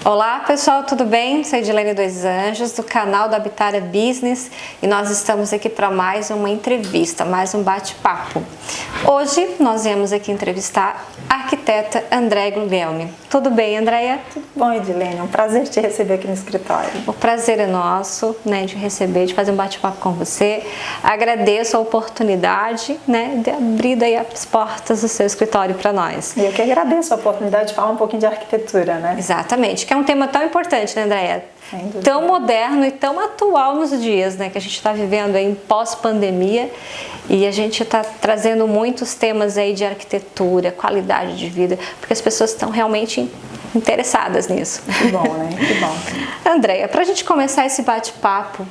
Olá pessoal, tudo bem? Sou Edilene dos Anjos, do canal da Habitare Business, e nós estamos aqui para mais uma entrevista, mais um bate-papo. Hoje nós viemos aqui entrevistar a arquiteta Andréia Guglielmi. Tudo bem, Andréia? Tudo bom, Edilene, é um prazer te receber aqui no escritório. O prazer é nosso, de receber, de fazer um bate-papo com você. Agradeço a oportunidade, de abrir aí as portas do seu escritório para nós. E eu que agradeço a oportunidade de falar um pouquinho de arquitetura, né? Exatamente, que é um tema tão importante, né, Andréia? Tão moderno e tão atual nos dias, que a gente está vivendo em pós-pandemia, e a gente está trazendo muitos temas aí de arquitetura, qualidade de vida, porque as pessoas estão realmente interessadas nisso. Que bom, né? Que bom. Andréia, para a gente começar esse bate-papo,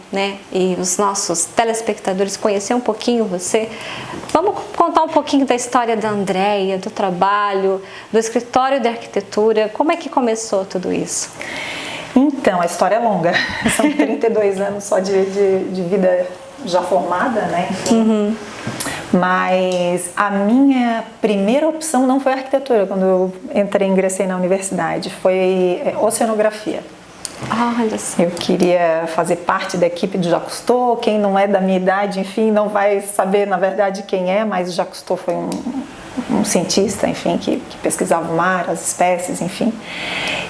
e os nossos telespectadores conhecer um pouquinho você, vamos contar um pouquinho da história da Andréia, do trabalho, do escritório de arquitetura, como é que começou tudo isso? Então, a história é longa, são 32 anos só de vida já formada, né? Mas a minha primeira opção não foi arquitetura, quando eu ingressei na universidade, foi oceanografia. Olha só. Eu queria fazer parte da equipe do Jacques Cousteau. Quem não é da minha idade, enfim, não vai saber na verdade quem é, mas o Jacques Cousteau foi um cientista, enfim, que pesquisava o mar, as espécies, enfim.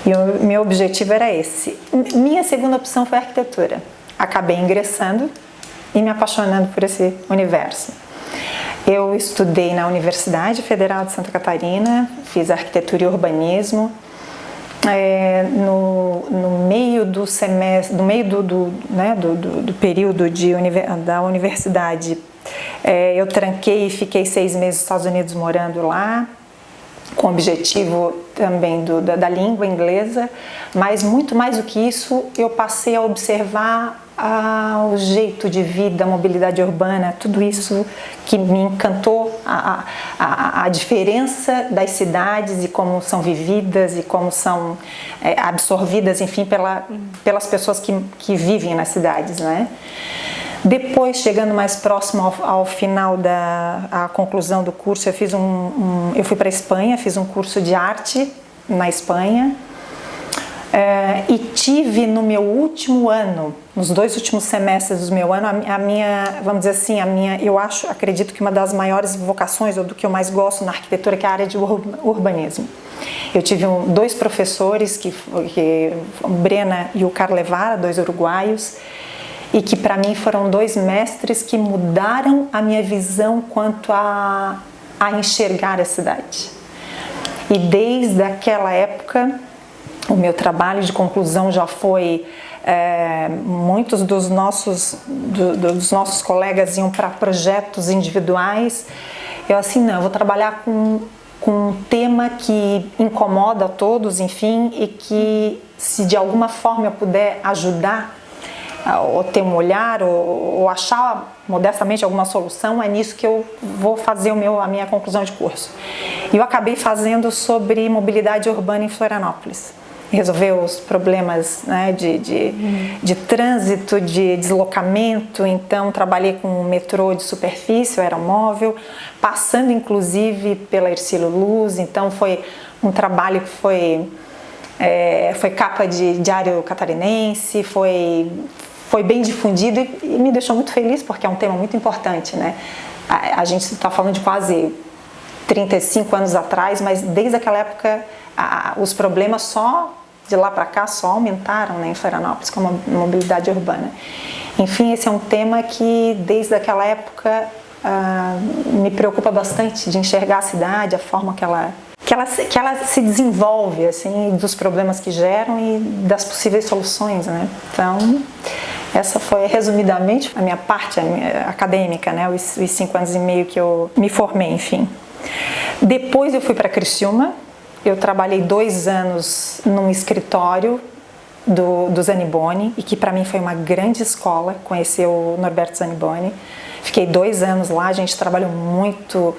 E o meu objetivo era esse. Minha segunda opção foi arquitetura. Acabei ingressando e me apaixonando por esse universo. Eu estudei na Universidade Federal de Santa Catarina, fiz arquitetura e urbanismo. No meio do semestre, no meio do período da universidade, eu tranquei e fiquei 6 meses nos Estados Unidos morando lá, com o objetivo também da língua inglesa, mas muito mais do que isso, eu passei a observar o jeito de vida, a mobilidade urbana, tudo isso que me encantou, a diferença das cidades e como são vividas e como são absorvidas, enfim, pelas pessoas que vivem nas cidades, né? Depois, chegando mais próximo ao final à conclusão do curso, eu fui para a Espanha, fiz um curso de arte na Espanha, e tive no meu último ano, nos 2 últimos semestres do meu ano, a minha, vamos dizer assim, eu acredito que uma das maiores vocações, ou do que eu mais gosto na arquitetura, que é a área de urbanismo. Eu tive 2 professores, que o Brena e o Carlevara, 2 uruguaios, e que para mim foram 2 mestres que mudaram a minha visão quanto a enxergar a cidade. E desde aquela época, o meu trabalho de conclusão já foi, muitos dos nossos colegas iam para projetos individuais. Eu vou trabalhar com um tema que incomoda a todos, enfim, e que, se de alguma forma eu puder ajudar, ou ter um olhar, ou achar modestamente alguma solução, é nisso que eu vou fazer a minha conclusão de curso. E eu acabei fazendo sobre mobilidade urbana em Florianópolis. Resolver os problemas, de trânsito, de deslocamento. Então trabalhei com um metrô de superfície, aeromóvel, passando inclusive pela Hercílio Luz. Então foi um trabalho que foi capa de Diário Catarinense, foi bem difundido e me deixou muito feliz, porque é um tema muito importante, né? A gente está falando de quase 35 anos atrás, mas desde aquela época os problemas só de lá para cá só aumentaram, em Florianópolis, com a mobilidade urbana. Enfim, esse é um tema que desde aquela época me preocupa bastante, de enxergar a cidade, a forma que ela se desenvolve, assim, dos problemas que geram e das possíveis soluções, né? Então, essa foi resumidamente a minha parte acadêmica, né? Os 5 anos e meio que eu me formei, enfim. Depois eu fui para Criciúma. Eu trabalhei 2 anos num escritório do Zaniboni, e que para mim foi uma grande escola conhecer o Norberto Zaniboni. Fiquei 2 anos lá, a gente trabalhou muito,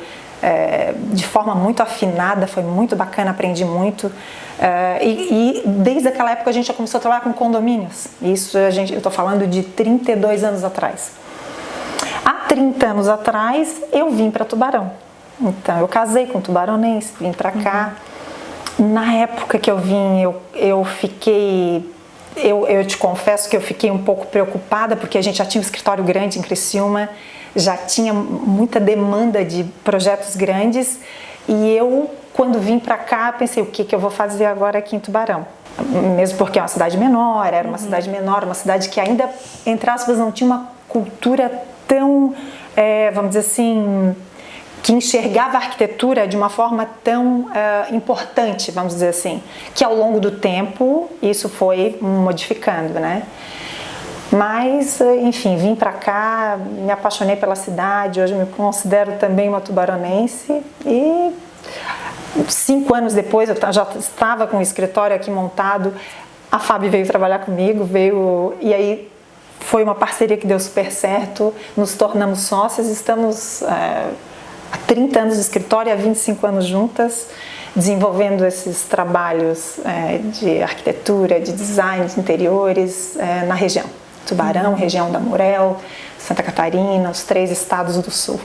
de forma muito afinada, foi muito bacana, aprendi muito. E desde aquela época a gente já começou a trabalhar com condomínios. Isso eu estou falando de 32 anos atrás. Há 30 anos atrás eu vim para Tubarão. Então eu casei com um tubaronense, vim para cá. Na época que eu vim, eu fiquei... Eu te confesso que eu fiquei um pouco preocupada, porque a gente já tinha um escritório grande em Criciúma, já tinha muita demanda de projetos grandes, e eu, quando vim para cá, pensei, o que eu vou fazer agora aqui em Tubarão? Mesmo porque é uma cidade menor, era uma cidade menor, uma cidade que ainda, entre aspas, não tinha uma cultura tão, vamos dizer assim, que enxergava a arquitetura de uma forma tão importante, vamos dizer assim, que ao longo do tempo isso foi modificando, né? Mas, enfim, vim para cá, me apaixonei pela cidade, hoje me considero também uma tubaronense e 5 anos depois eu já estava com o escritório aqui montado, a Fábio veio trabalhar comigo, e aí foi uma parceria que deu super certo, nos tornamos sócias, estamos... há 30 anos de escritório, há 25 anos juntas, desenvolvendo esses trabalhos de arquitetura, de design de interiores na região. Tubarão, região da Murel, Santa Catarina, os 3 estados do sul.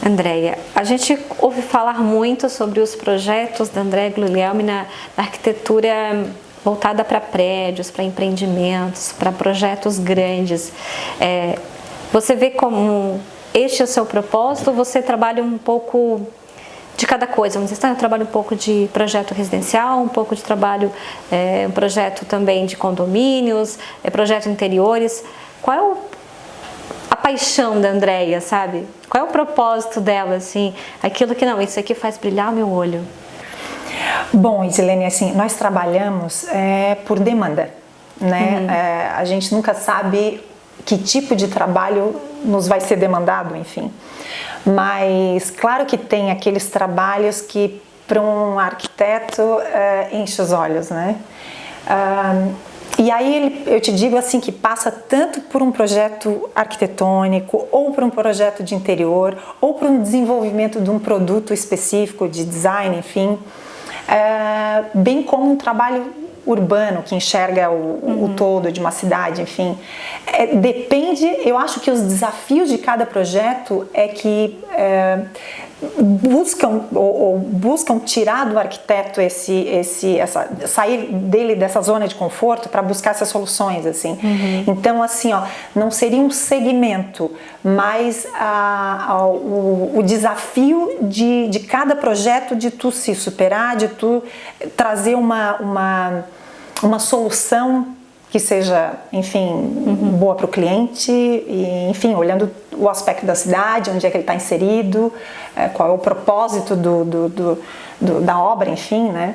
Andréia, a gente ouve falar muito sobre os projetos da Andréia Guglielmi na arquitetura voltada para prédios, para empreendimentos, para projetos grandes. Você vê como... este é o seu propósito, você trabalha um pouco de cada coisa, vamos dizer, eu trabalho um pouco de projeto residencial, um pouco de trabalho, um projeto também de condomínios, projeto de interiores. Qual é a paixão da Andréia, sabe? Qual é o propósito dela, assim? Aquilo que, não, isso aqui faz brilhar o meu olho. Bom, Isilene, assim, nós trabalhamos por demanda, né? A gente nunca sabe que tipo de trabalho nos vai ser demandado, enfim. Mas claro que tem aqueles trabalhos que para um arquiteto enche os olhos, né? E aí eu te digo assim que passa tanto por um projeto arquitetônico, ou por um projeto de interior, ou por um desenvolvimento de um produto específico de design, enfim, bem como um trabalho urbano que enxerga o todo de uma cidade, enfim. Depende, eu acho que os desafios de cada projeto é que buscam tirar do arquiteto sair dele dessa zona de conforto para buscar essas soluções, assim. Então, assim, não seria um segmento, mas o desafio de cada projeto, de tu se superar, de tu trazer uma solução que seja, enfim, boa para o cliente, e, enfim, olhando o aspecto da cidade, onde é que ele está inserido, qual é o propósito da obra, enfim, né?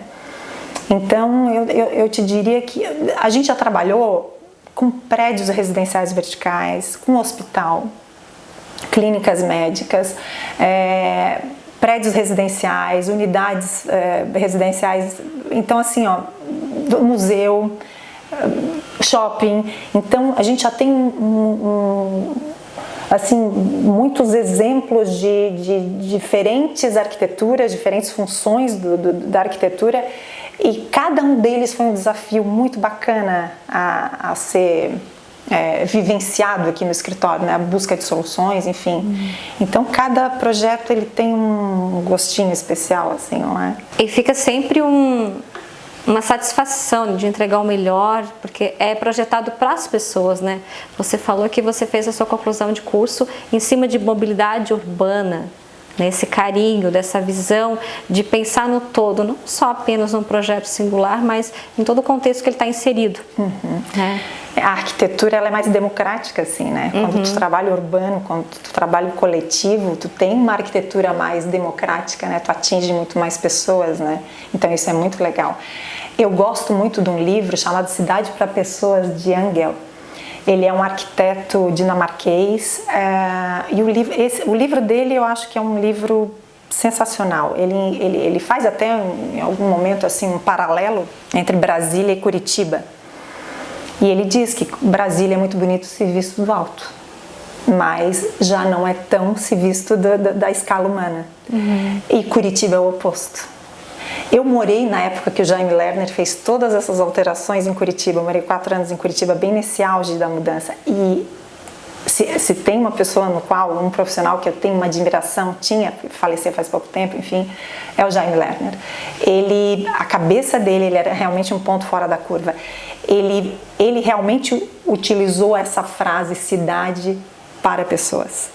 Então, eu te diria que a gente já trabalhou com prédios residenciais verticais, com hospital, clínicas médicas, prédios residenciais, unidades residenciais, então, assim, museu, shopping. Então a gente já tem assim, muitos exemplos de diferentes arquiteturas, diferentes funções da arquitetura, e cada um deles foi um desafio muito bacana a ser vivenciado aqui no escritório, né? A busca de soluções, enfim. Então cada projeto ele tem um gostinho especial, assim, não é? E fica sempre uma satisfação de entregar o melhor, porque é projetado para as pessoas, né? Você falou que você fez a sua conclusão de curso em cima de mobilidade urbana, né? Esse carinho, dessa visão de pensar no todo, não só apenas num projeto singular, mas em todo o contexto que ele está inserido. Né? A arquitetura ela é mais democrática, assim, né? Quando tu trabalha urbano, quando tu trabalha coletivo, tu tem uma arquitetura mais democrática, né? Tu atinge muito mais pessoas, né? Então isso é muito legal. Eu gosto muito de um livro chamado Cidade para Pessoas, de Engel. Ele é um arquiteto dinamarquês, e o livro dele eu acho que é um livro sensacional. Ele faz até em algum momento assim um paralelo entre Brasília e Curitiba. E ele diz que Brasília é muito bonito se visto do alto, mas já não é tão se visto da escala humana. E Curitiba é o oposto. Eu morei na época que o Jaime Lerner fez todas essas alterações em Curitiba. Eu morei 4 anos em Curitiba, bem nesse auge da mudança. E se tem uma pessoa no qual, um profissional que eu tenho uma admiração, faleceu faz pouco tempo, enfim, é o Jaime Lerner. A cabeça dele, ele era realmente um ponto fora da curva. Ele realmente utilizou essa frase, cidade para pessoas.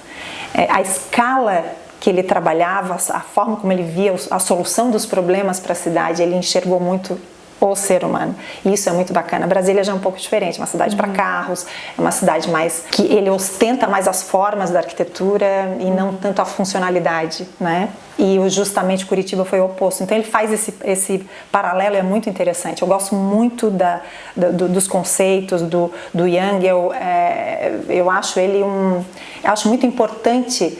A escala que ele trabalhava, a forma como ele via a solução dos problemas para a cidade, ele enxergou muito o ser humano. E isso é muito bacana. Brasília já é um pouco diferente, é uma cidade para carros, é uma cidade mais que ele ostenta mais as formas da arquitetura e não tanto a funcionalidade, né? E justamente Curitiba foi o oposto. Então ele faz esse paralelo, é muito interessante. Eu gosto muito dos conceitos do Jung. Eu acho ele eu acho muito importante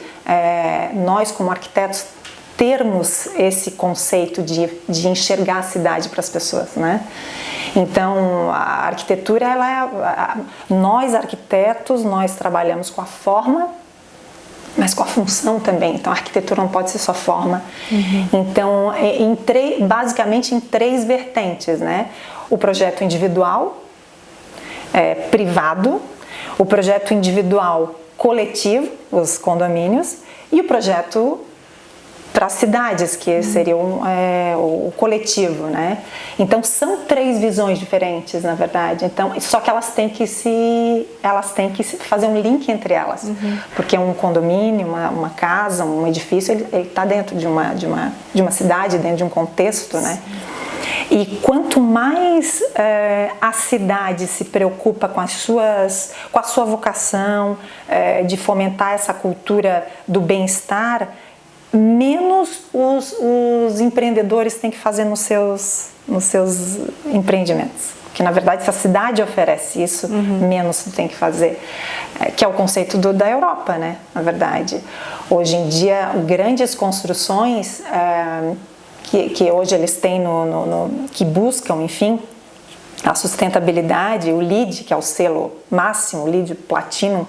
nós como arquitetos termos esse conceito de enxergar a cidade para as pessoas, né? Então, a arquitetura, nós arquitetos, nós trabalhamos com a forma, mas com a função também. Então, a arquitetura não pode ser só forma. Então, basicamente em 3 vertentes, né? O projeto individual, privado, o projeto individual coletivo, os condomínios, e o projeto para as cidades, que seria o coletivo, né? Então são 3 visões diferentes, na verdade. Então, só que elas têm que fazer um link entre elas, porque um condomínio, uma casa, um edifício, ele está dentro de uma cidade, dentro de um contexto, né? E quanto mais a cidade se preocupa com a sua vocação de fomentar essa cultura do bem-estar, menos os empreendedores têm que fazer nos seus empreendimentos. Que na verdade, se a cidade oferece isso, menos tem que fazer. Que é o conceito da Europa, né? Na verdade. Hoje em dia, grandes construções que hoje eles têm que buscam, enfim, a sustentabilidade, o LEED, que é o selo máximo, o LEED Platinum,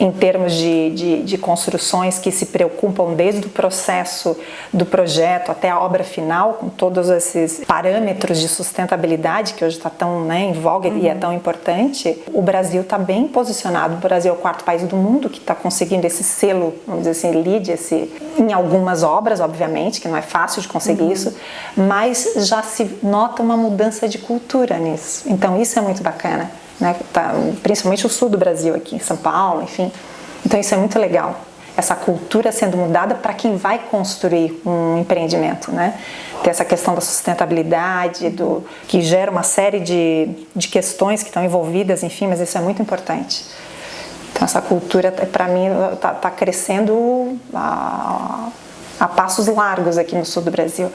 em termos de construções que se preocupam desde o processo do projeto até a obra final, com todos esses parâmetros de sustentabilidade que hoje está tão em voga e é tão importante. O Brasil está bem posicionado. O Brasil é o 4º país do mundo que está conseguindo esse selo, vamos dizer assim, LEED, em algumas obras, obviamente, que não é fácil de conseguir isso, mas já se nota uma mudança de cultura nisso. Então isso é muito bacana. Né? Principalmente o sul do Brasil, aqui em São Paulo, enfim. Então isso é muito legal, essa cultura sendo mudada para quem vai construir um empreendimento, né? Tem essa questão da sustentabilidade, que gera uma série de questões que estão envolvidas, enfim, mas isso é muito importante. Então essa cultura, para mim, está crescendo a passos largos aqui no sul do Brasil.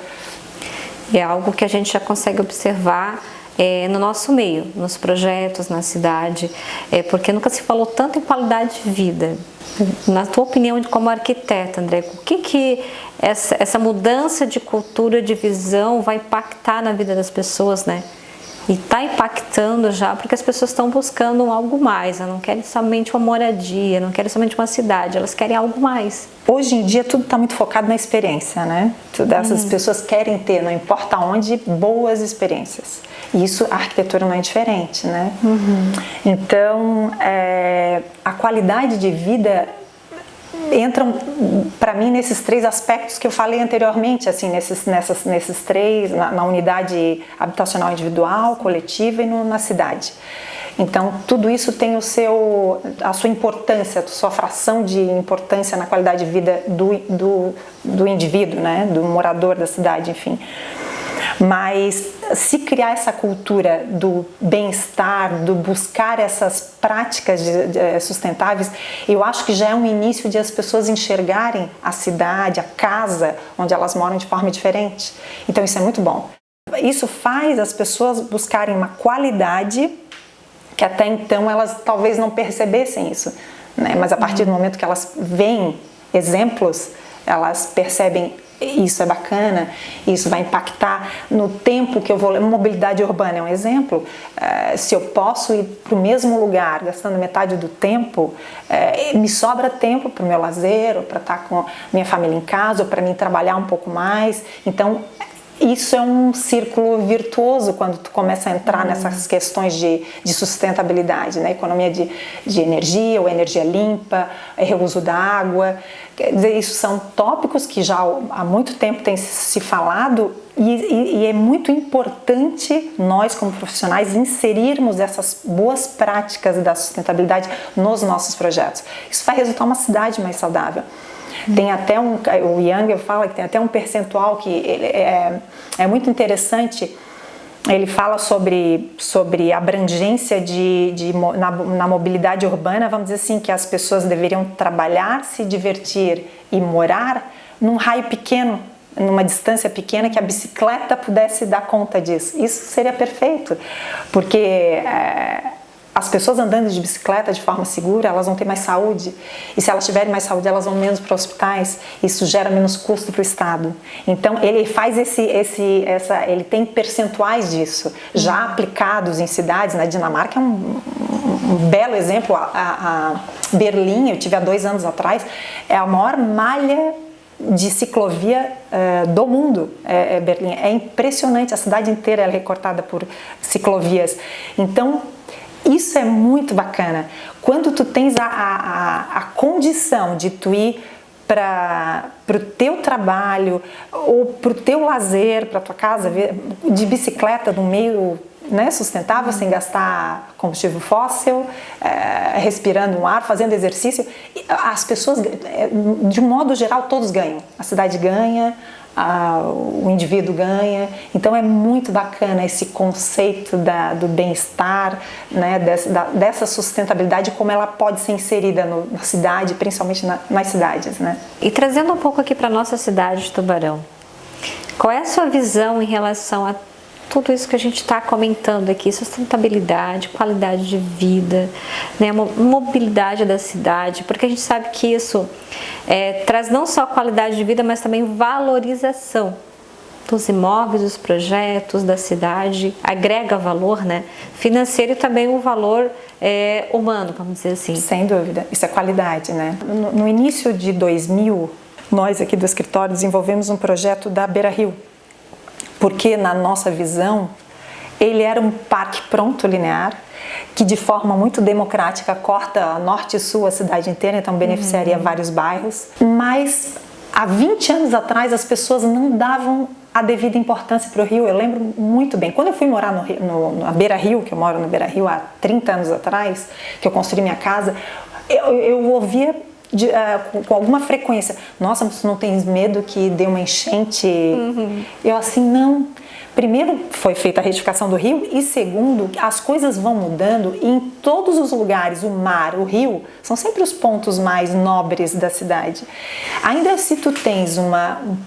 É algo que a gente já consegue observar no nosso meio, nos projetos, na cidade, porque nunca se falou tanto em qualidade de vida. Na tua opinião, como arquiteta, André, o que essa mudança de cultura, de visão vai impactar na vida das pessoas, né? E está impactando já, porque as pessoas estão buscando algo mais, elas não querem somente uma moradia, não querem somente uma cidade, elas querem algo mais. Hoje em dia tudo está muito focado na experiência, né? Essas pessoas querem ter, não importa onde, boas experiências. E isso, a arquitetura não é diferente, né? Então, a qualidade de vida entram, para mim, nesses 3 aspectos que eu falei anteriormente, assim, nesses 3, na unidade habitacional individual, coletiva e na cidade. Então, tudo isso tem a sua importância, a sua fração de importância na qualidade de vida do indivíduo, né? Do morador da cidade, enfim. Mas se criar essa cultura do bem-estar, do buscar essas práticas sustentáveis, eu acho que já é um início de as pessoas enxergarem a cidade, a casa onde elas moram de forma diferente. Então isso é muito bom. Isso faz as pessoas buscarem uma qualidade que até então elas talvez não percebessem isso, né? Mas a partir do momento que elas veem exemplos, elas percebem: isso é bacana, isso vai impactar no tempo que eu vou... Mobilidade urbana é um exemplo. Se eu posso ir para o mesmo lugar gastando metade do tempo, me sobra tempo para o meu lazer, ou para estar com minha família em casa, ou para mim trabalhar um pouco mais. Então, isso é um círculo virtuoso quando tu começa a entrar nessas questões de sustentabilidade, né? Economia de energia, ou energia limpa, reuso da água. Quer dizer, isso são tópicos que já há muito tempo tem se falado e é muito importante nós, como profissionais, inserirmos essas boas práticas da sustentabilidade nos nossos projetos. Isso vai resultar uma cidade mais saudável. Tem até o Younger fala que tem até um percentual que é muito interessante. Ele fala sobre abrangência na mobilidade urbana, vamos dizer assim, que as pessoas deveriam trabalhar, se divertir e morar num raio pequeno, numa distância pequena, que a bicicleta pudesse dar conta disso. Isso seria perfeito, porque as pessoas andando de bicicleta de forma segura, elas vão ter mais saúde. E se elas tiverem mais saúde, elas vão menos para hospitais. Isso gera menos custo para o Estado. Então, ele faz ele tem percentuais disso, já aplicados em cidades. Na Dinamarca é um belo exemplo. A Berlim, eu tive há 2 anos atrás, é a maior malha de ciclovia do mundo. Berlim. É impressionante, a cidade inteira é recortada por ciclovias. Então, isso é muito bacana. Quando tu tens a condição de tu ir para o teu trabalho ou para o teu lazer, para a tua casa, de bicicleta no meio, né, sustentável, sem gastar combustível fóssil, respirando um ar, fazendo exercício, as pessoas, de um modo geral, todos ganham. A cidade ganha, o indivíduo ganha. Então é muito bacana esse conceito do bem-estar, né, dessa sustentabilidade, como ela pode ser inserida na cidade, principalmente nas cidades, né? E trazendo um pouco aqui para a nossa cidade de Tubarão, qual é a sua visão em relação a tudo isso que a gente está comentando aqui, sustentabilidade, qualidade de vida, né, mobilidade da cidade, porque a gente sabe que isso traz não só qualidade de vida, mas também valorização dos imóveis, dos projetos, da cidade, agrega valor, né, financeiro e também um valor humano, vamos dizer assim. Sem dúvida, isso é qualidade, né? No início de 2000, nós aqui do escritório desenvolvemos um projeto da Beira Rio, porque na nossa visão ele era um parque pronto linear que de forma muito democrática corta norte e sul a cidade inteira, então beneficiaria vários bairros, mas há 20 anos atrás as pessoas não davam a devida importância para o Rio. Eu lembro muito bem, quando eu fui morar na Beira Rio, que eu moro no Beira Rio há 30 anos atrás, que eu construí minha casa, eu ouvia com alguma frequência: nossa, mas tu não tens medo que dê uma enchente? Eu assim, não. Primeiro, foi feita a retificação do rio, e segundo, as coisas vão mudando e em todos os lugares, o mar, o rio, são sempre os pontos mais nobres da cidade. Ainda se tu tens um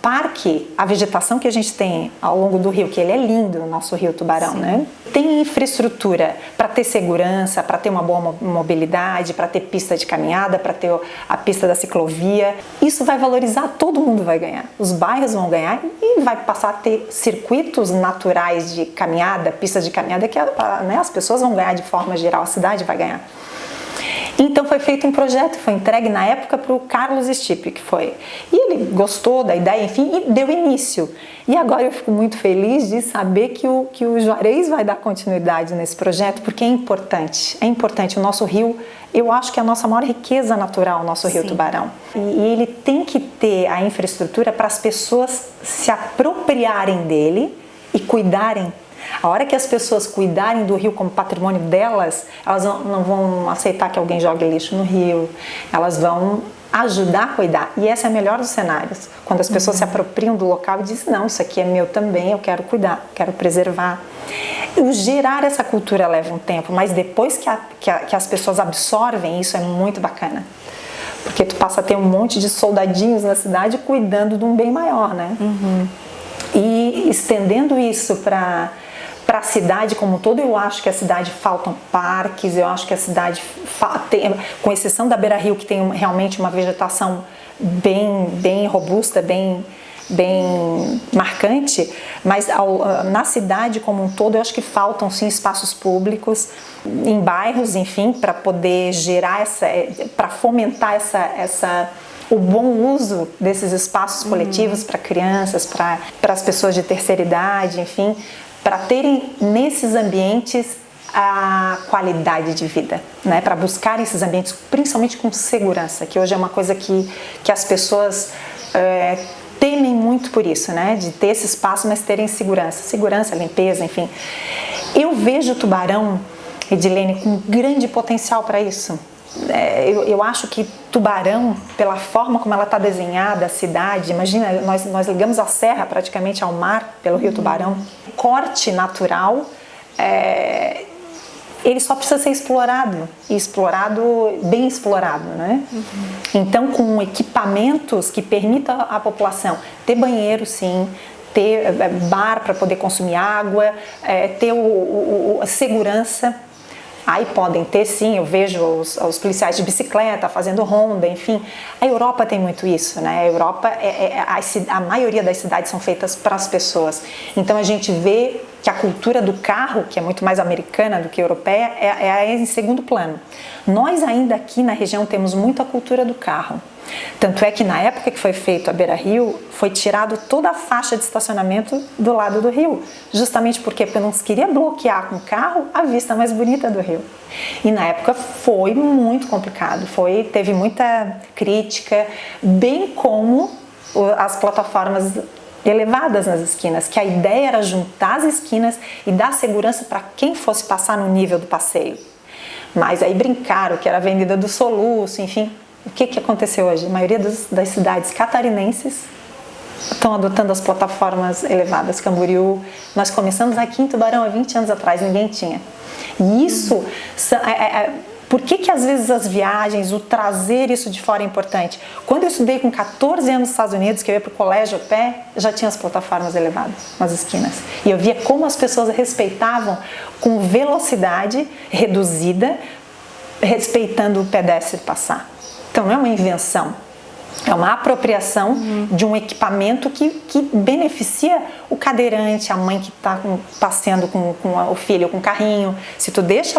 parque, a vegetação que a gente tem ao longo do rio, que ele é lindo, o nosso rio Tubarão, né? Tem infraestrutura para ter segurança, para ter uma boa mobilidade, para ter pista de caminhada, para ter a pista da ciclovia. Isso vai valorizar, todo mundo vai ganhar. Os bairros vão ganhar e vai passar a ter circuitos naturais de caminhada, pistas de caminhada, que né, as pessoas vão ganhar de forma geral, a cidade vai ganhar. Então foi feito um projeto, foi entregue na época para o Carlos Stipe, que foi. E ele gostou da ideia, enfim, e deu início. E agora eu fico muito feliz de saber que o Juarez vai dar continuidade nesse projeto, porque é importante. É importante. O nosso rio, eu acho que é a nossa maior riqueza natural, o nosso rio Tubarão. E ele tem que ter a infraestrutura para as pessoas se apropriarem dele e cuidarem. A hora que as pessoas cuidarem do rio como patrimônio delas, elas não vão aceitar que alguém jogue lixo no rio, elas vão ajudar a cuidar. E esse é o melhor dos cenários, quando as pessoas se apropriam do local e dizem: não, isso aqui é meu também, eu quero cuidar, quero preservar. O gerar essa cultura leva um tempo, mas depois que as pessoas absorvem isso, é muito bacana. Porque tu passa a ter um monte de soldadinhos na cidade cuidando de um bem maior, né? E estendendo isso para a cidade como um todo, eu acho que a cidade faltam parques, eu acho que a cidade, com exceção da Beira Rio, que tem realmente uma vegetação bem robusta, bem marcante, mas na cidade como um todo eu acho que faltam sim espaços públicos em bairros, enfim, para poder gerar para fomentar o bom uso desses espaços coletivos para crianças, para as pessoas de terceira idade, enfim, para terem nesses ambientes a qualidade de vida, né? Para buscar esses ambientes, principalmente com segurança, que hoje é uma coisa que as pessoas temem muito por isso, né? De ter esse espaço, mas terem segurança, limpeza, enfim. Eu vejo Tubarão, Edilene, com grande potencial para isso. Eu acho que Tubarão, pela forma como ela está desenhada, a cidade, imagina, nós ligamos a serra praticamente ao mar pelo Rio Tubarão, corte natural, ele só precisa ser explorado, e bem explorado, né? Então, com equipamentos que permitam à população ter banheiro, sim, ter bar para poder consumir água, ter a segurança. Aí podem ter, sim, eu vejo os policiais de bicicleta fazendo ronda, enfim. A Europa tem muito isso, né? A Europa, a maioria das cidades são feitas para as pessoas. Então a gente vê que a cultura do carro, que é muito mais americana do que europeia, é em segundo plano. Nós ainda aqui na região temos muito a cultura do carro. Tanto é que na época que foi feito a Beira-Rio, foi tirado toda a faixa de estacionamento do lado do rio. Justamente porque não se queria bloquear com o carro a vista mais bonita do rio. E na época foi muito complicado, teve muita crítica, bem como as plataformas elevadas nas esquinas, que a ideia era juntar as esquinas e dar segurança para quem fosse passar no nível do passeio. Mas aí brincaram que era a Avenida do Soluço, enfim. O que aconteceu hoje? A maioria das cidades catarinenses estão adotando as plataformas elevadas. Camboriú, nós começamos aqui em Tubarão há 20 anos atrás, ninguém tinha. E isso, por que às vezes as viagens, o trazer isso de fora é importante? Quando eu estudei com 14 anos nos Estados Unidos, que eu ia para o colégio a pé, já tinha as plataformas elevadas nas esquinas. E eu via como as pessoas respeitavam com velocidade reduzida, respeitando o pedestre passar. Então não é uma invenção, é uma apropriação de um equipamento que beneficia o cadeirante, a mãe que está passeando com o filho com o carrinho. Se tu deixa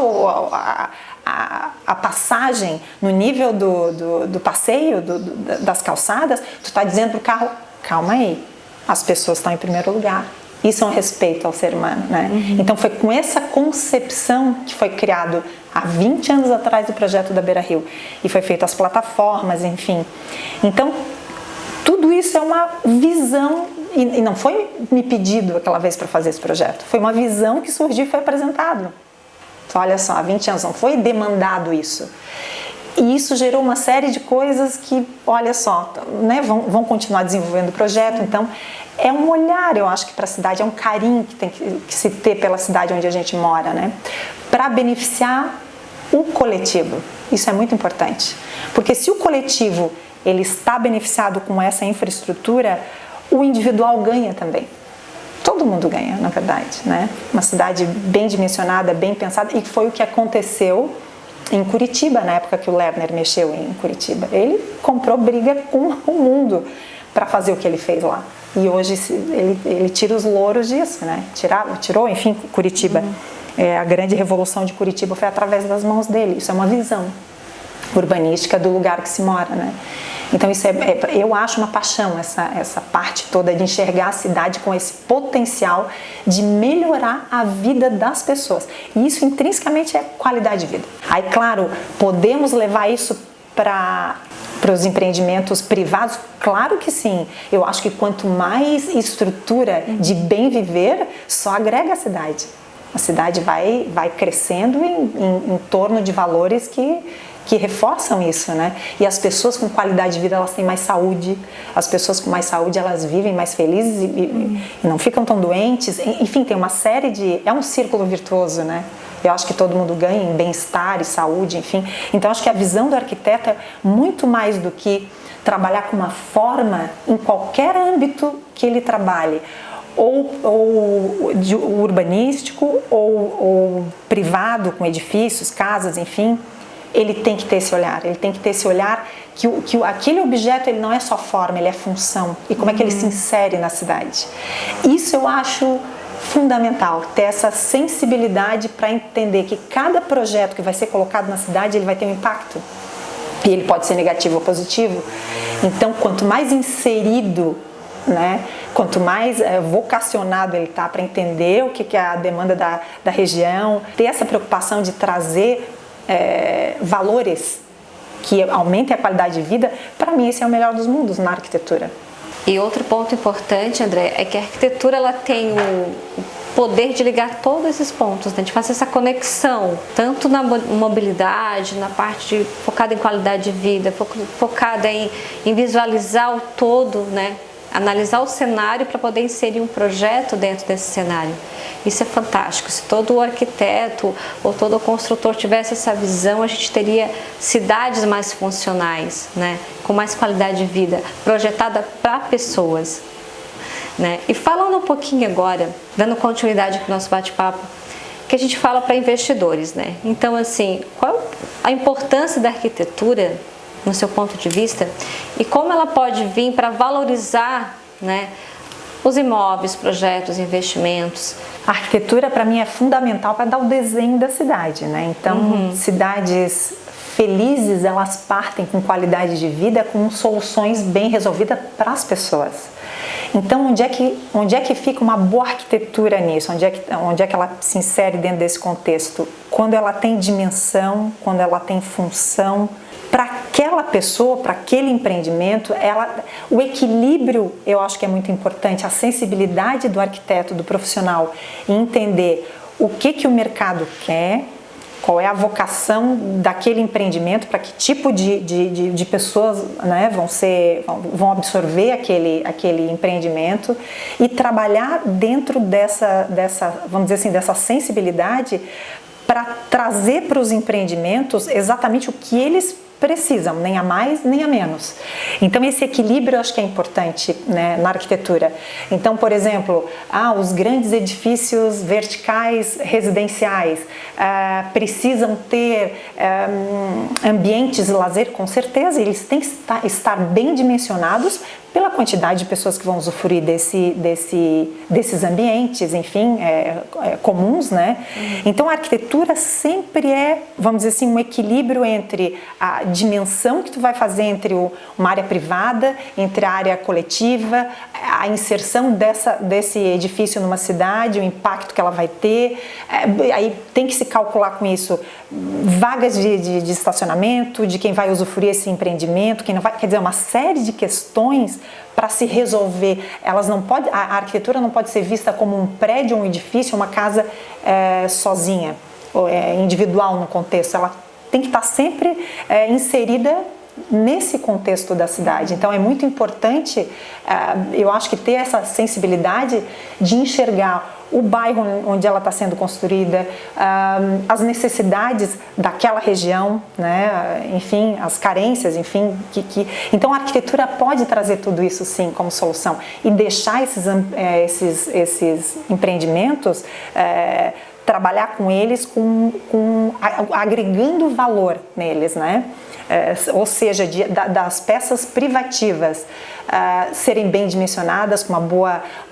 a passagem no nível do passeio, das calçadas, tu está dizendo para o carro, calma aí, as pessoas estão em primeiro lugar. Isso é um respeito ao ser humano, né? Então foi com essa concepção que foi criado há 20 anos atrás o projeto da Beira-Rio. E foi feito as plataformas, enfim. Então, tudo isso é uma visão, e não foi me pedido aquela vez para fazer esse projeto, foi uma visão que surgiu e foi apresentado. Então, olha só, há 20 anos não foi demandado isso. E isso gerou uma série de coisas que, olha só, né, vão continuar desenvolvendo o projeto. Então, é um olhar, eu acho que para a cidade, é um carinho que tem que se ter pela cidade onde a gente mora, né? Para beneficiar o coletivo. Isso é muito importante. Porque se o coletivo ele está beneficiado com essa infraestrutura, o individual ganha também. Todo mundo ganha, na verdade, né? Uma cidade bem dimensionada, bem pensada, e foi o que aconteceu em Curitiba, na época que o Lerner mexeu em Curitiba. Ele comprou briga com o mundo para fazer o que ele fez lá. E hoje ele tira os louros disso, né? Tirou, enfim, Curitiba. A grande revolução de Curitiba foi através das mãos dele. Isso é uma visão urbanística do lugar que se mora, né? Então isso eu acho uma paixão, essa parte toda de enxergar a cidade com esse potencial de melhorar a vida das pessoas. E isso intrinsecamente é qualidade de vida. Aí, claro, podemos levar isso para os empreendimentos privados? Claro que sim. Eu acho que quanto mais estrutura de bem viver, só agrega a cidade. A cidade vai crescendo em torno de valores que reforçam isso, né? E as pessoas com qualidade de vida, elas têm mais saúde. As pessoas com mais saúde, elas vivem mais felizes e não ficam tão doentes. Enfim, tem uma série de... É um círculo virtuoso, né? Eu acho que todo mundo ganha em bem-estar e saúde, enfim. Então, acho que a visão do arquiteto é muito mais do que trabalhar com uma forma em qualquer âmbito que ele trabalhe. Ou urbanístico, ou privado, com edifícios, casas, enfim. Ele tem que ter esse olhar. Ele tem que ter esse olhar que aquele objeto ele não é só forma, ele é função. E como é que ele se insere na cidade. Isso eu acho fundamental, ter essa sensibilidade para entender que cada projeto que vai ser colocado na cidade, ele vai ter um impacto. E ele pode ser negativo ou positivo. Então, quanto mais inserido, né, quanto mais vocacionado ele está para entender o que é a demanda da região, ter essa preocupação de trazer valores que aumentem a qualidade de vida, para mim esse é o melhor dos mundos na arquitetura. E outro ponto importante, André, é que a arquitetura ela tem o poder de ligar todos esses pontos, né? De fazer essa conexão, tanto na mobilidade, na parte focada em qualidade de vida, focada em visualizar o todo, né? Analisar o cenário para poder inserir um projeto dentro desse cenário. Isso é fantástico. Se todo o arquiteto ou todo o construtor tivesse essa visão, a gente teria cidades mais funcionais, né? Com mais qualidade de vida, projetada para pessoas, né? E falando um pouquinho agora, dando continuidade para o nosso bate-papo, que a gente fala para investidores, né? Então, assim, qual a importância da arquitetura no seu ponto de vista e como ela pode vir para valorizar, né, os imóveis, projetos, investimentos? A arquitetura para mim é fundamental para dar o desenho da cidade, né? Então, cidades felizes, elas partem com qualidade de vida, com soluções bem resolvidas para as pessoas. Então, onde é que fica uma boa arquitetura nisso? Onde é que ela se insere dentro desse contexto? Quando ela tem dimensão, quando ela tem função, para aquela pessoa, para aquele empreendimento, o equilíbrio eu acho que é muito importante, a sensibilidade do arquiteto, do profissional, em entender o que o mercado quer, qual é a vocação daquele empreendimento, para que tipo de pessoas, né, vão absorver aquele empreendimento e trabalhar dentro dessa, vamos dizer assim, dessa sensibilidade para trazer para os empreendimentos exatamente o que eles precisam, nem a mais nem a menos. Então esse equilíbrio eu acho que é importante, né, na arquitetura. Então, por exemplo, os grandes edifícios verticais residenciais precisam ter ambientes de lazer, com certeza, eles têm que estar bem dimensionados pela quantidade de pessoas que vão usufruir desses ambientes, enfim, comuns, né? Então a arquitetura sempre é, vamos dizer assim, um equilíbrio entre a dimensão que tu vai fazer entre uma área privada, entre a área coletiva, a inserção desse edifício numa cidade, o impacto que ela vai ter, aí tem que se calcular com isso vagas de estacionamento, de quem vai usufruir esse empreendimento, quem não vai, quer dizer, uma série de questões para se resolver. A arquitetura não pode ser vista como um prédio, um edifício, uma casa sozinha, ou individual no contexto. Ela tem que estar sempre inserida nesse contexto da cidade. Então é muito importante, eu acho que ter essa sensibilidade de enxergar o bairro onde ela está sendo construída, as necessidades daquela região, né? Enfim, as carências, enfim. Então a arquitetura pode trazer tudo isso sim como solução e deixar esses empreendimentos, trabalhar com eles, agregando valor neles, né? Ou seja, das peças privativas serem bem dimensionadas, com uma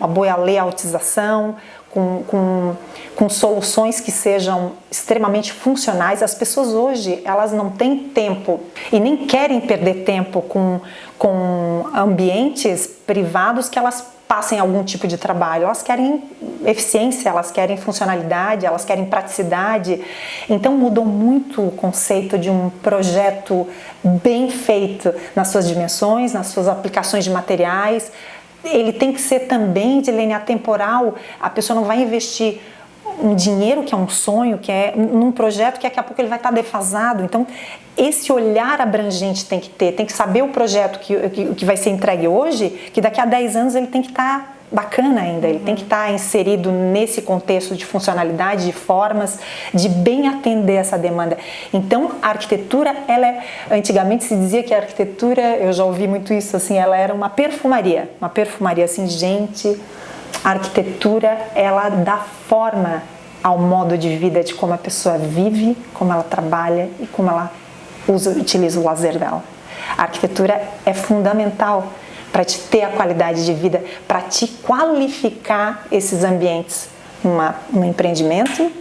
boa layoutização, com soluções que sejam extremamente funcionais. As pessoas hoje, elas não têm tempo e nem querem perder tempo com ambientes privados que elas passem algum tipo de trabalho. Elas querem eficiência, elas querem funcionalidade, elas querem praticidade. Então mudou muito o conceito de um projeto bem feito nas suas dimensões, nas suas aplicações de materiais. Ele tem que ser também de linha temporal. A pessoa não vai investir um dinheiro que é um sonho, que é num projeto que daqui a pouco ele vai estar defasado. Então esse olhar abrangente tem que saber o projeto que vai ser entregue hoje, que daqui a 10 anos ele tem que estar bacana ainda, ele tem que estar inserido nesse contexto de funcionalidade, de formas, de bem atender essa demanda. Então a arquitetura, antigamente se dizia que a arquitetura, eu já ouvi muito isso, assim, ela era uma perfumaria assim, gente, a arquitetura, ela dá forma ao modo de vida de como a pessoa vive, como ela trabalha e como ela utiliza o lazer dela. A arquitetura é fundamental para te ter a qualidade de vida, para te qualificar esses ambientes num empreendimento,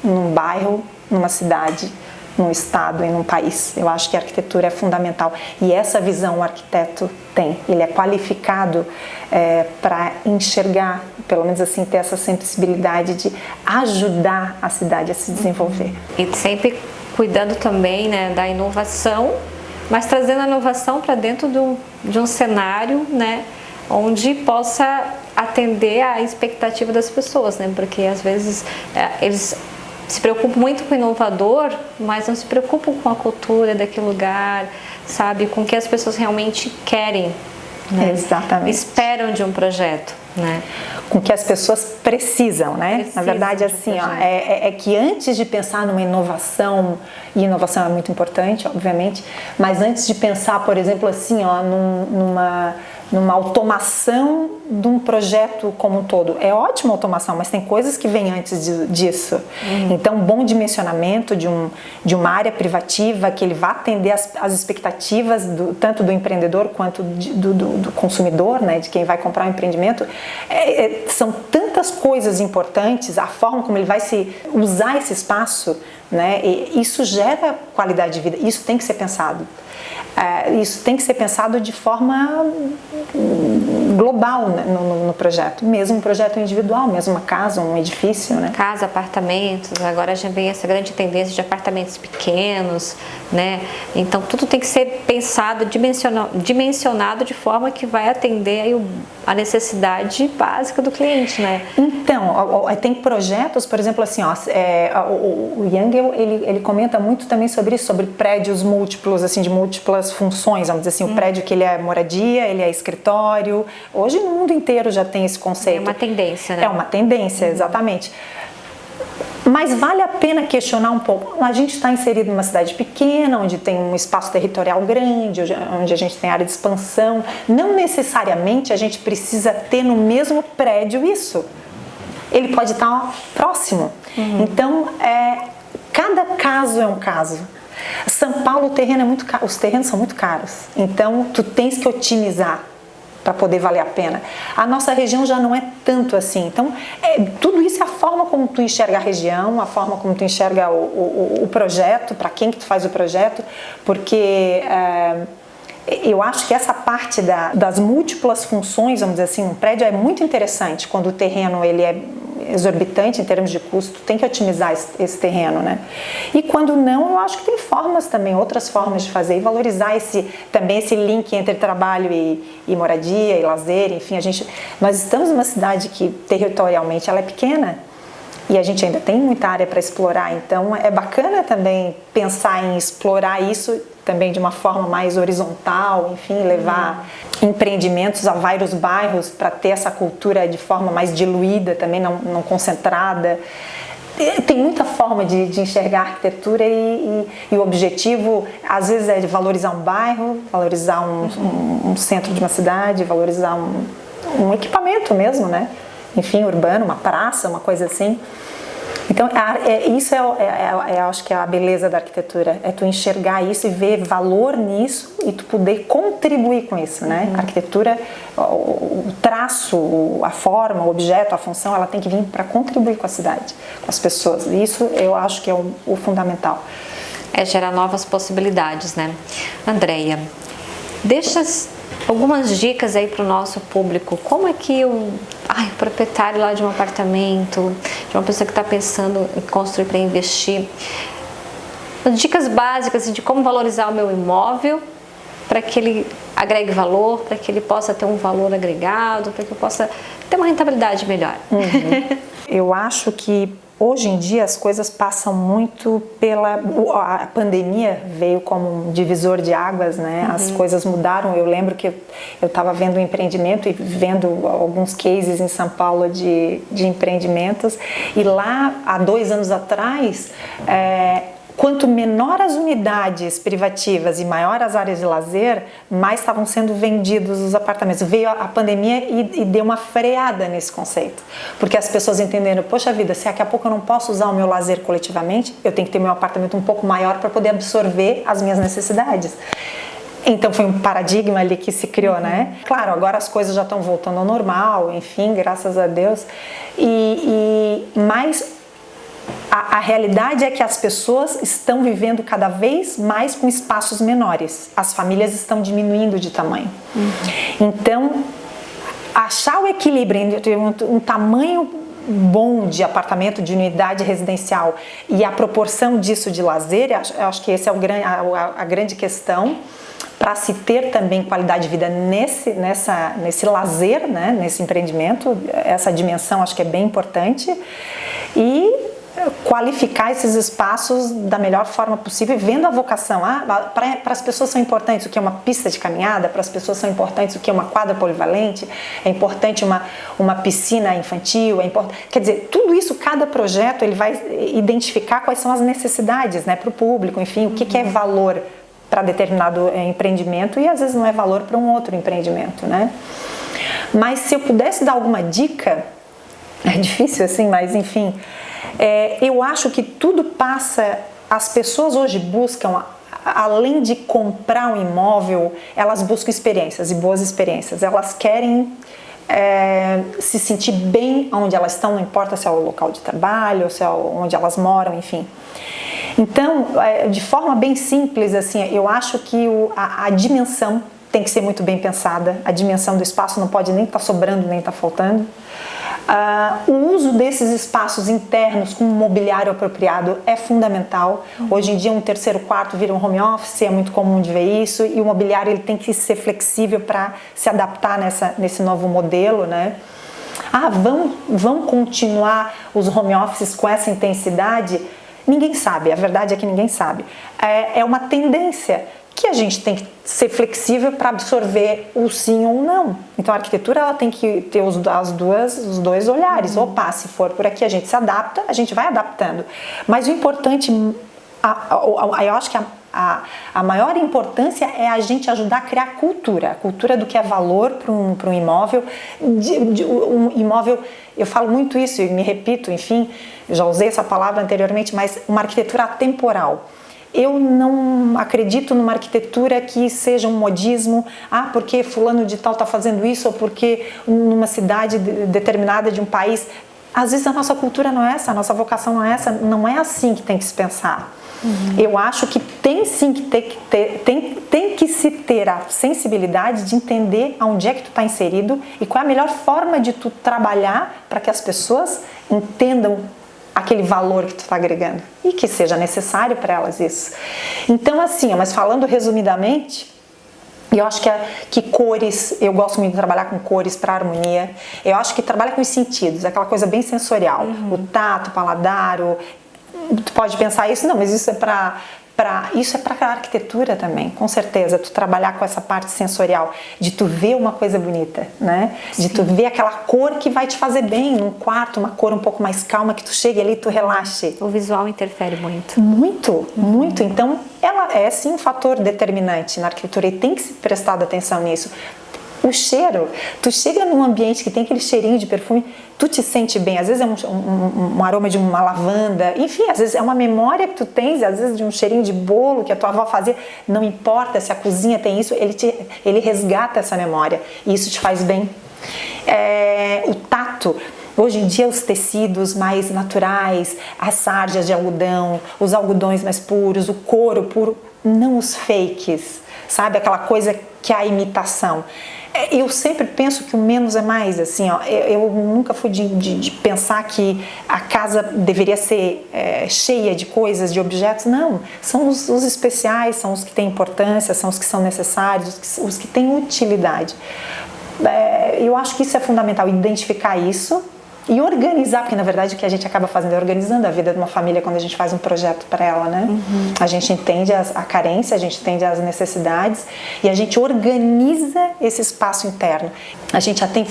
num bairro, numa cidade, num estado e num país. Eu acho que a arquitetura é fundamental e essa visão o arquiteto tem. Ele é qualificado para enxergar, pelo menos assim, ter essa sensibilidade de ajudar a cidade a se desenvolver. E sempre cuidando também, né, da inovação, mas trazendo a inovação para dentro de um cenário, né, onde possa atender à expectativa das pessoas, né, porque às vezes eles se preocupam muito com o inovador, mas não se preocupam com a cultura daquele lugar, sabe, com o que as pessoas realmente querem, né? Exatamente. Esperam de um projeto, né? Com que as pessoas precisam, né? Na verdade, assim, é que antes de pensar numa inovação, e inovação é muito importante, obviamente, mas antes de pensar, por exemplo, assim, ó, numa automação de um projeto como um todo. É ótima a automação, mas tem coisas que vêm antes disso. Então, um bom dimensionamento de uma área privativa que ele vá atender as expectativas tanto do empreendedor quanto do consumidor, né, de quem vai comprar um empreendimento. São tantas coisas importantes, a forma como ele vai usar esse espaço, né, e isso gera qualidade de vida, isso tem que ser pensado. Isso tem que ser pensado de forma global, né, no projeto, mesmo um projeto individual, mesmo uma casa, um edifício, né? Casa, apartamentos, agora já vem essa grande tendência de apartamentos pequenos, né? Então tudo tem que ser pensado, dimensionado de forma que vai atender aí a necessidade básica do cliente, né? Então, tem projetos, por exemplo, assim, ó, o Yangel, ele comenta muito também sobre isso, sobre prédios múltiplos, assim, de múltiplas funções, vamos dizer assim, o prédio que ele é moradia, ele é escritório. Hoje no mundo inteiro já tem esse conceito. É uma tendência, né? É uma tendência, exatamente. Mas vale a pena questionar um pouco. A gente está inserido numa cidade pequena, onde tem um espaço territorial grande, onde a gente tem área de expansão. Não necessariamente a gente precisa ter no mesmo prédio isso. Ele pode estar próximo. Então, cada caso é um caso. São Paulo, o terreno é muito caro, os terrenos são muito caros. Então, tu tens que otimizar para poder valer a pena. A nossa região já não é tanto assim. Então, tudo isso é a forma como tu enxerga a região, a forma como tu enxerga o projeto, para quem que tu faz o projeto, porque eu acho que essa parte das múltiplas funções, vamos dizer assim, um prédio é muito interessante quando o terreno ele é exorbitante em termos de custo, tem que otimizar esse terreno, né? E quando não, eu acho que tem formas também, outras formas de fazer e valorizar também esse link entre trabalho e moradia e lazer, enfim, nós estamos numa cidade que territorialmente ela é pequena e a gente ainda tem muita área para explorar, então é bacana também pensar em explorar isso também de uma forma mais horizontal, enfim, levar empreendimentos a vários bairros para ter essa cultura de forma mais diluída, também não concentrada. Tem muita forma de enxergar a arquitetura e o objetivo, às vezes, é de valorizar um bairro, valorizar um centro de uma cidade, valorizar um equipamento mesmo, né? Enfim, urbano, uma praça, uma coisa assim. Então, isso acho que é a beleza da arquitetura, é tu enxergar isso e ver valor nisso e tu poder contribuir com isso, né? A arquitetura, o traço, a forma, o objeto, a função, ela tem que vir para contribuir com a cidade, com as pessoas. Isso eu acho que é o fundamental. É gerar novas possibilidades, né? Andréia, deixa algumas dicas aí para o nosso público. Como é que o proprietário lá de um apartamento, de uma pessoa que está pensando em construir para investir, dicas básicas de como valorizar o meu imóvel para que ele agregue valor, para que ele possa ter um valor agregado, para que eu possa ter uma rentabilidade melhor. Eu acho que hoje em dia as coisas passam muito a pandemia veio como um divisor de águas, né? As coisas mudaram. Eu lembro que eu estava vendo um empreendimento e vendo alguns cases em São Paulo de empreendimentos, e lá há 2 anos atrás, quanto menor as unidades privativas e maior as áreas de lazer, mais estavam sendo vendidos os apartamentos. Veio a pandemia e deu uma freada nesse conceito. Porque as pessoas entenderam, poxa vida, se daqui a pouco eu não posso usar o meu lazer coletivamente, eu tenho que ter meu apartamento um pouco maior para poder absorver as minhas necessidades. Então foi um paradigma ali que se criou, né? Claro, agora as coisas já estão voltando ao normal, enfim, graças a Deus. Mas A realidade é que as pessoas estão vivendo cada vez mais com espaços menores. As famílias estão diminuindo de tamanho. Então, achar o equilíbrio entre um tamanho bom de apartamento, de unidade residencial e a proporção disso de lazer, eu acho que essa é a grande questão para se ter também qualidade de vida nesse lazer, né, nesse empreendimento. Essa dimensão acho que é bem importante, e qualificar esses espaços da melhor forma possível, vendo a vocação. Para as pessoas são importantes o que é uma pista de caminhada, para as pessoas são importantes o que é uma quadra polivalente, é importante uma piscina infantil, quer dizer, tudo isso, cada projeto ele vai identificar quais são as necessidades, né, para o público, enfim, o que é valor para determinado empreendimento, e às vezes não é valor para um outro empreendimento, né? Mas se eu pudesse dar alguma dica, é difícil assim, mas enfim, eu acho que tudo passa, as pessoas hoje buscam, além de comprar um imóvel, elas buscam experiências, e boas experiências. Elas querem se sentir bem onde elas estão, não importa se é o local de trabalho, ou se é onde elas moram, enfim. Então, de forma bem simples, assim, eu acho que a dimensão tem que ser muito bem pensada. A dimensão do espaço não pode nem estar sobrando, nem estar faltando. O uso desses espaços internos com um mobiliário apropriado é fundamental. Hoje em dia, um terceiro quarto vira um home office, é muito comum de ver isso, e o mobiliário ele tem que ser flexível para se adaptar nesse novo modelo, né? Vão continuar os home offices com essa intensidade? Ninguém sabe, a verdade é que ninguém sabe. É uma tendência que a gente tem que ser flexível para absorver o sim ou não. Então a arquitetura ela tem que ter os dois olhares. Opa, se for por aqui a gente se adapta, a gente vai adaptando. Mas o importante, eu acho que a maior importância é a gente ajudar a criar a cultura do que é valor para um imóvel. Um imóvel, eu falo muito isso e me repito, enfim, eu já usei essa palavra anteriormente, mas uma arquitetura atemporal. Eu não acredito numa arquitetura que seja um modismo, porque fulano de tal está fazendo isso, ou porque numa cidade determinada de um país. Às vezes a nossa cultura não é essa, a nossa vocação não é essa, não é assim que tem que se pensar. Eu acho que tem sim que tem que se ter a sensibilidade de entender aonde é que tu está inserido e qual é a melhor forma de tu trabalhar para que as pessoas entendam aquele valor que tu está agregando e que seja necessário para elas isso. Então assim, mas falando resumidamente, eu acho que cores, eu gosto muito de trabalhar com cores para harmonia. Eu acho que trabalha com os sentidos, aquela coisa bem sensorial, o tato, o paladar, tu pode pensar isso, não, mas isso é para a arquitetura também, com certeza, tu trabalhar com essa parte sensorial, de tu ver uma coisa bonita, né? De tu ver aquela cor que vai te fazer bem num quarto, uma cor um pouco mais calma, que tu chegue ali e tu relaxe. O visual interfere muito. Muito. Então, ela é sim um fator determinante na arquitetura e tem que se prestar atenção nisso. O cheiro, tu chega num ambiente que tem aquele cheirinho de perfume, tu te sente bem, às vezes é um aroma de uma lavanda, enfim, às vezes é uma memória que tu tens, às vezes de um cheirinho de bolo que a tua avó fazia, não importa se a cozinha tem isso, ele resgata essa memória e isso te faz bem. O tato, hoje em dia os tecidos mais naturais, as sarjas de algodão, os algodões mais puros, o couro puro, não os fakes, sabe, aquela coisa que é a imitação. Eu sempre penso que o menos é mais, assim, eu nunca fui de pensar que a casa deveria ser cheia de coisas, de objetos, não, são os especiais, são os que têm importância, são os que são necessários, os que têm utilidade. Eu acho que isso é fundamental, identificar isso e organizar, porque na verdade o que a gente acaba fazendo é organizando a vida de uma família quando a gente faz um projeto para ela, né? A gente entende a carência, a gente entende as necessidades e a gente organiza esse espaço interno. A gente já tem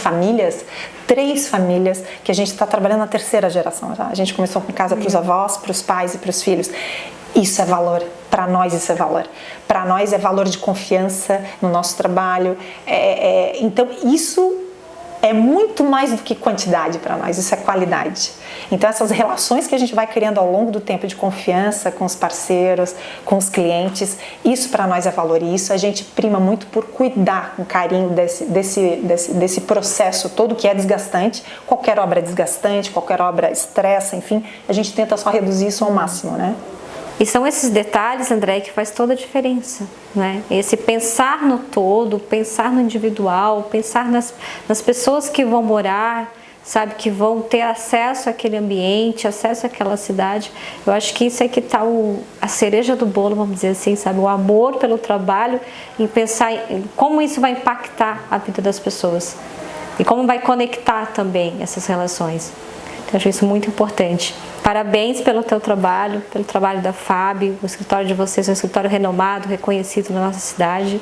3 famílias que a gente está trabalhando na 3ª geração já. A gente começou com casa para os avós, para os pais e para os filhos. Isso é valor, para nós isso é valor. Para nós é valor de confiança no nosso trabalho. Então isso é muito mais do que quantidade para nós, isso é qualidade. Então essas relações que a gente vai criando ao longo do tempo de confiança com os parceiros, com os clientes, isso para nós é valor, e isso a gente prima muito por cuidar com carinho desse processo todo que é desgastante. Qualquer obra é desgastante, qualquer obra estressa, enfim, a gente tenta só reduzir isso ao máximo, né? E são esses detalhes, André, que faz toda a diferença, né? Esse pensar no todo, pensar no individual, pensar nas pessoas que vão morar, sabe, que vão ter acesso àquele ambiente, acesso àquela cidade. Eu acho que isso é que está a cereja do bolo, vamos dizer assim, sabe? O amor pelo trabalho, em pensar em como isso vai impactar a vida das pessoas e como vai conectar também essas relações. Então, eu acho isso muito importante. Parabéns pelo teu trabalho, pelo trabalho da FAB. O escritório de vocês é um escritório renomado, reconhecido na nossa cidade,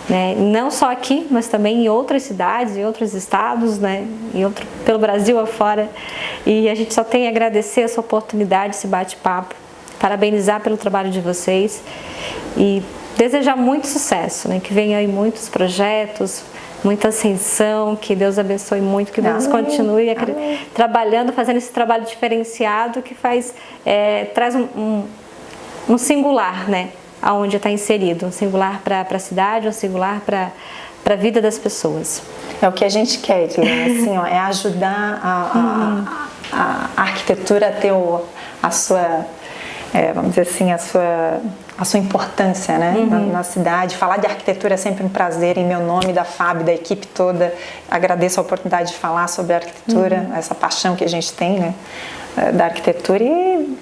né? Não só aqui, mas também em outras cidades, em outros estados, né? Pelo Brasil afora. E a gente só tem a agradecer essa oportunidade, esse bate-papo, parabenizar pelo trabalho de vocês e desejar muito sucesso, né? Que venham aí muitos projetos, muita ascensão, que Deus abençoe muito, que Deus continue trabalhando, fazendo esse trabalho diferenciado que traz um singular, né, aonde está inserido, um singular para a cidade, um singular para a vida das pessoas. É o que a gente quer, assim, ó, é ajudar a arquitetura a ter a sua, vamos dizer assim, a sua importância, né, na cidade. Falar de arquitetura é sempre um prazer. Em meu nome, da FAB, da equipe toda, agradeço a oportunidade de falar sobre a arquitetura, essa paixão que a gente tem, né, da arquitetura, e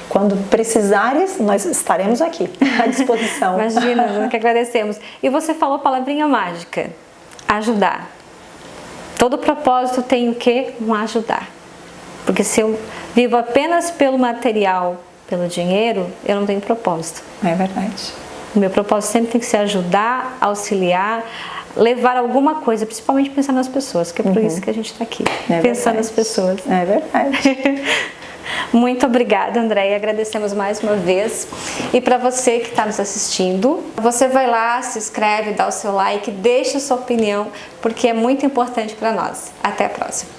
quando precisares, nós estaremos aqui à disposição. Imagina, nós que agradecemos. E você falou a palavrinha mágica, ajudar. Todo propósito tem o quê? Um ajudar. Porque se eu vivo apenas pelo material, pelo dinheiro, eu não tenho propósito. É verdade. O meu propósito sempre tem que ser ajudar, auxiliar, levar alguma coisa, principalmente pensar nas pessoas, que é por isso que a gente está aqui, pensando nas pessoas. É verdade. Muito obrigada, André, e agradecemos mais uma vez. E para você que está nos assistindo, você vai lá, se inscreve, dá o seu like, deixa a sua opinião, porque é muito importante para nós. Até a próxima.